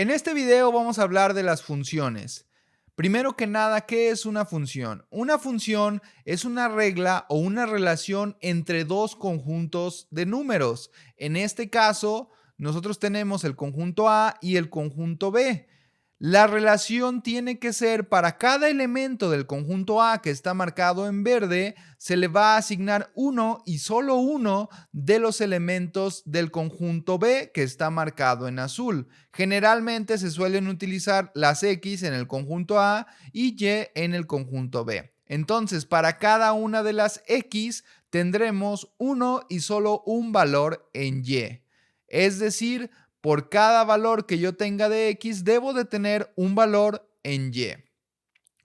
En este video vamos a hablar de las funciones. Primero que nada, ¿qué es una función? Una función es una regla o una relación entre dos conjuntos de números. En este caso, nosotros tenemos el conjunto A y el conjunto B. La relación tiene que ser para cada elemento del conjunto A que está marcado en verde, se le va a asignar uno y solo uno de los elementos del conjunto B que está marcado en azul. Generalmente se suelen utilizar las X en el conjunto A y Y en el conjunto B. Entonces, para cada una de las X tendremos uno y solo un valor en Y. Es decir, por cada valor que yo tenga de X, debo de tener un valor en Y.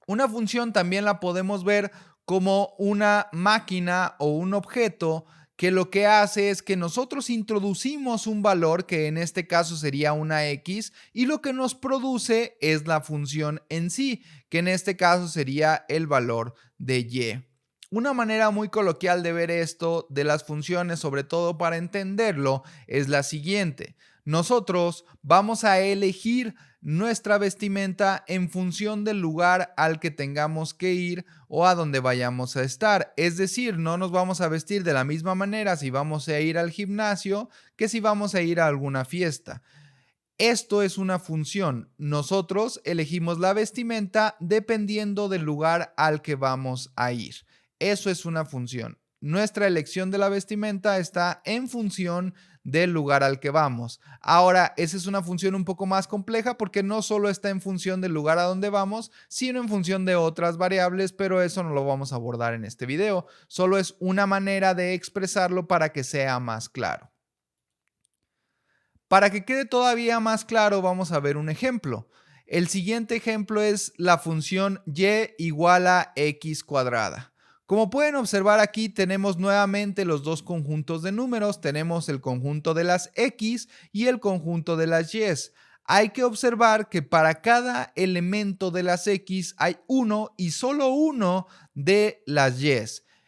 Una función también la podemos ver como una máquina o un objeto que lo que hace es que nosotros introducimos un valor, que en este caso sería una X, y lo que nos produce es la función en sí, que en este caso sería el valor de Y. Una manera muy coloquial de ver esto de las funciones, sobre todo para entenderlo, es la siguiente. Nosotros vamos a elegir nuestra vestimenta en función del lugar al que tengamos que ir o a donde vayamos a estar. Es decir, no nos vamos a vestir de la misma manera si vamos a ir al gimnasio que si vamos a ir a alguna fiesta. Esto es una función. Nosotros elegimos la vestimenta dependiendo del lugar al que vamos a ir. Eso es una función. Nuestra elección de la vestimenta está en función del lugar al que vamos. Ahora, esa es una función un poco más compleja porque no solo está en función del lugar a donde vamos, sino en función de otras variables, pero eso no lo vamos a abordar en este video. Solo es una manera de expresarlo para que sea más claro. Para que quede todavía más claro, vamos a ver un ejemplo. El siguiente ejemplo es la función y igual a x cuadrada. Como pueden observar aquí, tenemos nuevamente los dos conjuntos de números. Tenemos el conjunto de las x y el conjunto de las y. Hay que observar que para cada elemento de las x hay uno y solo uno de las y.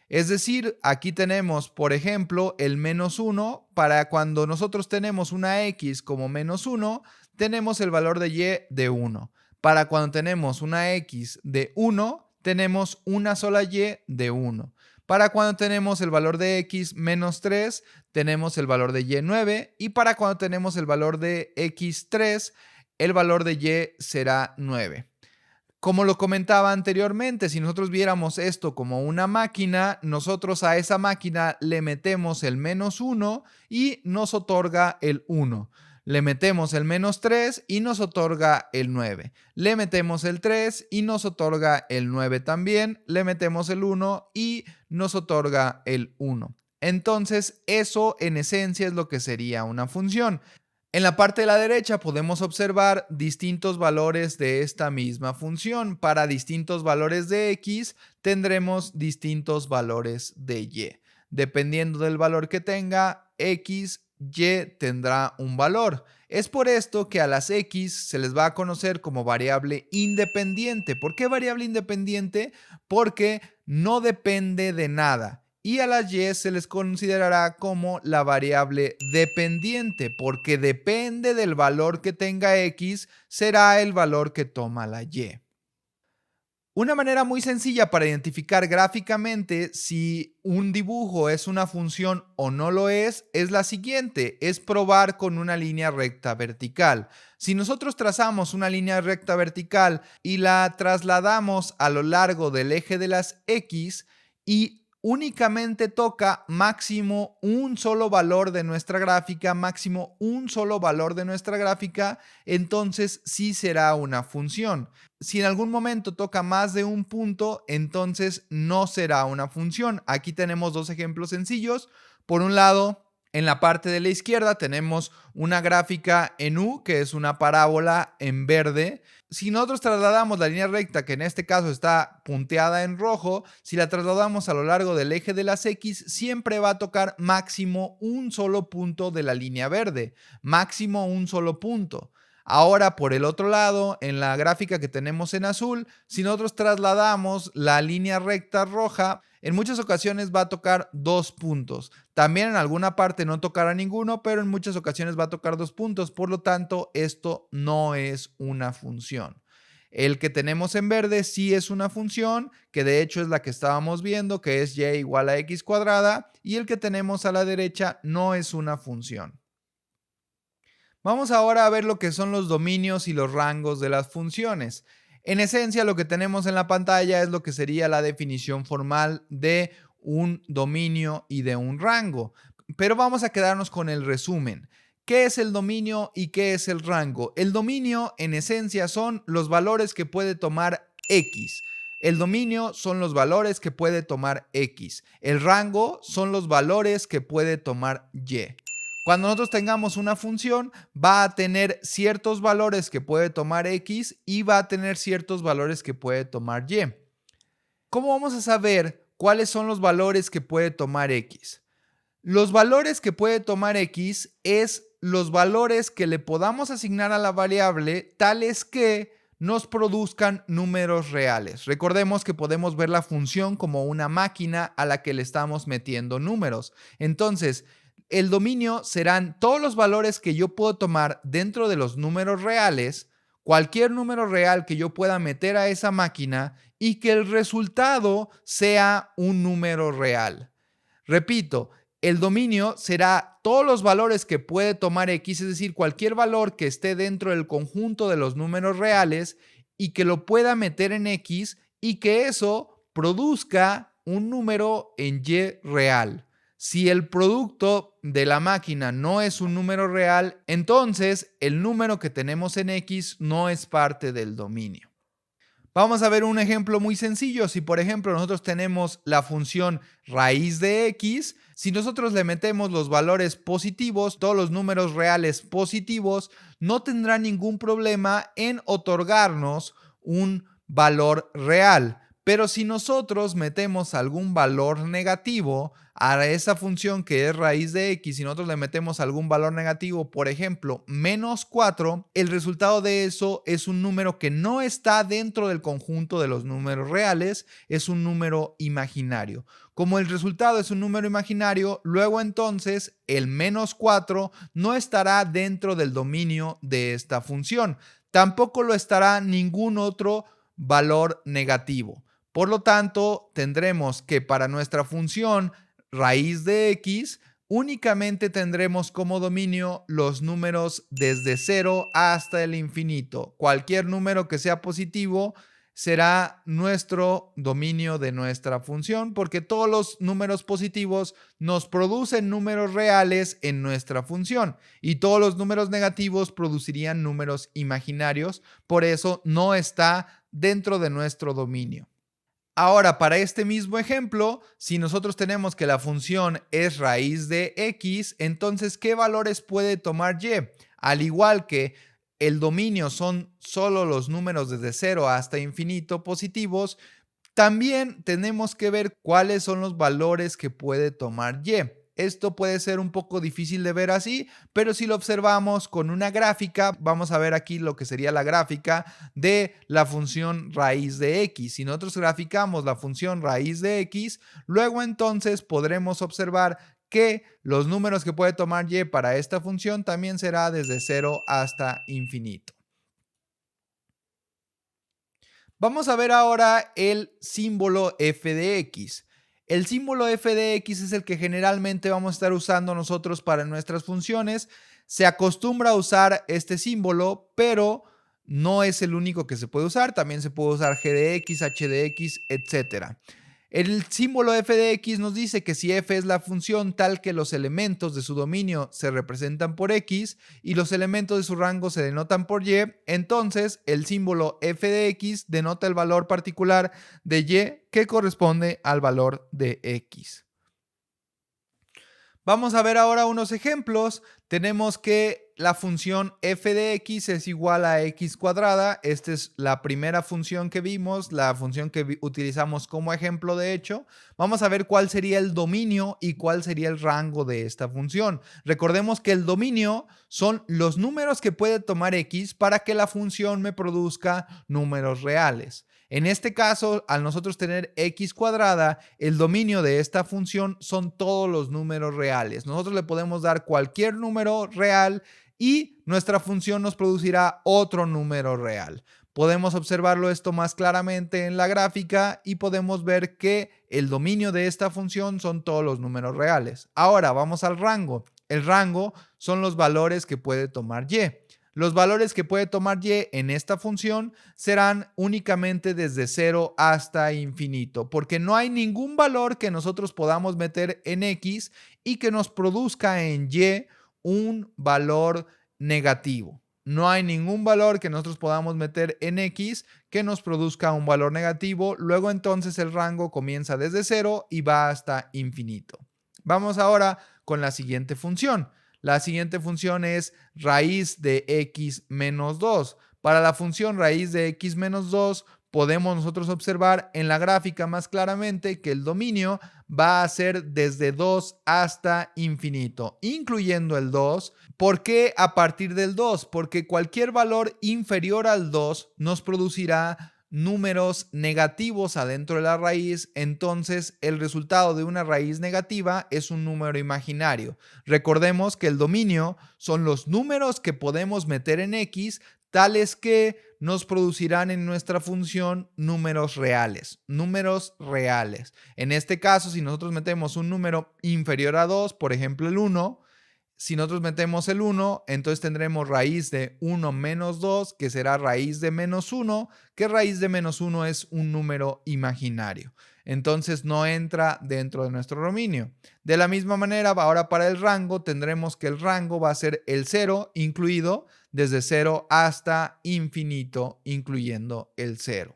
Es decir, aquí tenemos, por ejemplo, el menos 1. Para cuando nosotros tenemos una x como menos 1, tenemos el valor de y de 1. Para cuando tenemos una x de 1, tenemos una sola y de 1. Para cuando tenemos el valor de x menos 3, tenemos el valor de y 9. Y para cuando tenemos el valor de x 3, el valor de y será 9. Como lo comentaba anteriormente, si nosotros viéramos esto como una máquina, nosotros a esa máquina le metemos el menos 1 y nos otorga el 1. Le metemos el menos 3 y nos otorga el 9. Le metemos el 3 y nos otorga el 9 también. Le metemos el 1 y nos otorga el 1. Entonces, eso en esencia es lo que sería una función. En la parte de la derecha podemos observar distintos valores de esta misma función. Para distintos valores de x tendremos distintos valores de y. Dependiendo del valor que tenga x, y tendrá un valor. Es por esto que a las x se les va a conocer como variable independiente. ¿Por qué variable independiente? Porque no depende de nada. Y a las y se les considerará como la variable dependiente, porque depende del valor que tenga x, será el valor que toma la y. Una manera muy sencilla para identificar gráficamente si un dibujo es una función o no lo es la siguiente: es probar con una línea recta vertical. Si nosotros trazamos una línea recta vertical y la trasladamos a lo largo del eje de las x y únicamente toca máximo un solo valor de nuestra gráfica, entonces sí será una función. Si en algún momento toca más de un punto, entonces no será una función. Aquí tenemos dos ejemplos sencillos. Por un lado, en la parte de la izquierda tenemos una gráfica en U, que es una parábola en verde. Si nosotros trasladamos la línea recta, que en este caso está punteada en rojo, si la trasladamos a lo largo del eje de las X, siempre va a tocar máximo un solo punto de la línea verde. Máximo un solo punto. Ahora, por el otro lado, en la gráfica que tenemos en azul, si nosotros trasladamos la línea recta roja, En muchas ocasiones va a tocar 2 puntos. También en alguna parte no tocará ninguno, pero en muchas ocasiones va a tocar 2 puntos. Por lo tanto, esto no es una función. El que tenemos en verde sí es una función, que de hecho es la que estábamos viendo, que es y igual a x cuadrada, y el que tenemos a la derecha no es una función. Vamos ahora a ver lo que son los dominios y los rangos de las funciones. En esencia, lo que tenemos en la pantalla es lo que sería la definición formal de un dominio y de un rango. Pero vamos a quedarnos con el resumen. ¿Qué es el dominio y qué es el rango? El dominio, en esencia, son los valores que puede tomar X. El dominio son los valores que puede tomar X. El rango son los valores que puede tomar Y. Cuando nosotros tengamos una función, va a tener ciertos valores que puede tomar X y va a tener ciertos valores que puede tomar Y. ¿Cómo vamos a saber cuáles son los valores que puede tomar X? Los valores que puede tomar X es los valores que le podamos asignar a la variable tales que nos produzcan números reales. Recordemos que podemos ver la función como una máquina a la que le estamos metiendo números. Entonces, el dominio serán todos los valores que yo puedo tomar dentro de los números reales, cualquier número real que yo pueda meter a esa máquina y que el resultado sea un número real. Repito, el dominio será todos los valores que puede tomar X, es decir, cualquier valor que esté dentro del conjunto de los números reales y que lo pueda meter en X y que eso produzca un número en Y real. Si el producto de la máquina no es un número real, entonces el número que tenemos en X no es parte del dominio. Vamos a ver un ejemplo muy sencillo. Si por ejemplo nosotros tenemos la función raíz de X, si nosotros le metemos los valores positivos, todos los números reales positivos, no tendrá ningún problema en otorgarnos un valor real. Pero si nosotros metemos algún valor negativo a esa función que es raíz de X y nosotros le metemos algún valor negativo, por ejemplo, -4, el resultado de eso es un número que no está dentro del conjunto de los números reales, es un número imaginario. Como el resultado es un número imaginario, luego entonces el -4 no estará dentro del dominio de esta función. Tampoco lo estará ningún otro valor negativo. Por lo tanto, tendremos que para nuestra función raíz de X, únicamente tendremos como dominio los números desde 0 hasta el infinito. Cualquier número que sea positivo será nuestro dominio de nuestra función, porque todos los números positivos nos producen números reales en nuestra función y todos los números negativos producirían números imaginarios, por eso no está dentro de nuestro dominio. Ahora, para este mismo ejemplo, si nosotros tenemos que la función es raíz de X, entonces, ¿qué valores puede tomar Y? Al igual que el dominio son solo los números desde 0 hasta infinito positivos, también tenemos que ver cuáles son los valores que puede tomar Y. Esto puede ser un poco difícil de ver así, pero si lo observamos con una gráfica, vamos a ver aquí lo que sería la gráfica de la función raíz de X. Si nosotros graficamos la función raíz de X, luego entonces podremos observar que los números que puede tomar Y para esta función también será desde 0 hasta infinito. Vamos a ver ahora el símbolo f de x. El símbolo f de x es el que generalmente vamos a estar usando nosotros para nuestras funciones. Se acostumbra a usar este símbolo, pero no es el único que se puede usar. También se puede usar g de x, h de x, etc. El símbolo f de x nos dice que si f es la función tal que los elementos de su dominio se representan por x y los elementos de su rango se denotan por y, entonces el símbolo f de x denota el valor particular de y que corresponde al valor de x. Vamos a ver ahora unos ejemplos. Tenemos que la función f de x es igual a x cuadrada. Esta es la primera función que vimos, la función que utilizamos como ejemplo de hecho. Vamos a ver cuál sería el dominio y cuál sería el rango de esta función. Recordemos que el dominio son los números que puede tomar x para que la función me produzca números reales. En este caso, al nosotros tener x cuadrada, el dominio de esta función son todos los números reales. Nosotros le podemos dar cualquier número real y nuestra función nos producirá otro número real. Podemos observarlo esto más claramente en la gráfica y podemos ver que el dominio de esta función son todos los números reales. Ahora vamos al rango. El rango son los valores que puede tomar y. Los valores que puede tomar y en esta función serán únicamente desde 0 hasta infinito, porque no hay ningún valor que nosotros podamos meter en x y que nos produzca en y un valor negativo. No hay ningún valor que nosotros podamos meter en x que nos produzca un valor negativo. Luego entonces el rango comienza desde 0 y va hasta infinito. Vamos ahora con la siguiente función. La siguiente función es raíz de x menos 2. Para la función raíz de x menos 2 podemos nosotros observar en la gráfica más claramente que el dominio va a ser desde 2 hasta infinito, incluyendo el 2. ¿Por qué a partir del 2? Porque cualquier valor inferior al 2 nos producirá números negativos adentro de la raíz, entonces el resultado de una raíz negativa es un número imaginario. Recordemos que el dominio son los números que podemos meter en x, tales que nos producirán en nuestra función números reales. Números reales. En este caso, si nosotros metemos un número inferior a 2, por ejemplo el 1, si nosotros metemos el 1, entonces tendremos raíz de 1 menos 2, que será raíz de menos 1, que raíz de menos 1 es un número imaginario. Entonces no entra dentro de nuestro dominio. De la misma manera, ahora para el rango tendremos que el rango va a ser el 0 incluido desde 0 hasta infinito, incluyendo el 0.